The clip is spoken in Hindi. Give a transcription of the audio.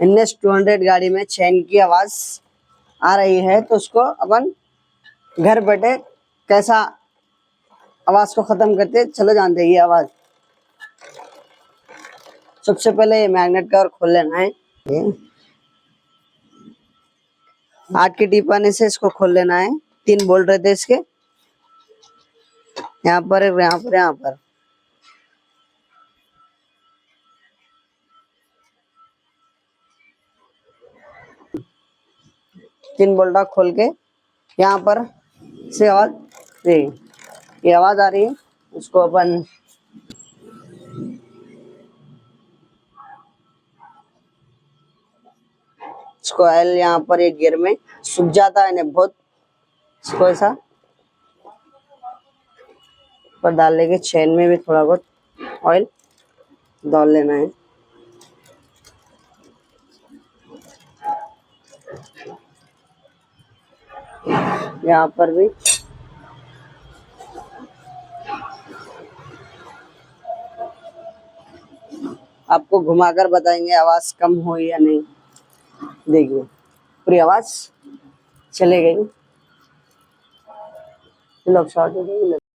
NS 200 गाड़ी में चैन की आवाज आ रही है, तो उसको अपन घर बैठे कैसा आवाज को खत्म करते चलो जानते हैं। ये आवाज सबसे पहले ये मैग्नेट कवर खोल लेना है। 8 की टिपाने से इसको खोल लेना है। 3 बोल्ट रहते हैं इसके, यहाँ पर यहाँ पर यहाँ पर। तीन बोल्ट खोल के यहाँ पर से आवाज ये आवाज आ रही है, उसको अपन इसको ऑयल यहाँ पर एक गियर में सूख जाता है ना बहुत, इसको ऐसा पर डाल लेके चैन में भी थोड़ा बहुत ऑयल डाल लेना है। यहाँ पर भी आपको घुमाकर बताएंगे आवाज कम हो या नहीं। देखिए पूरी आवाज चले गई।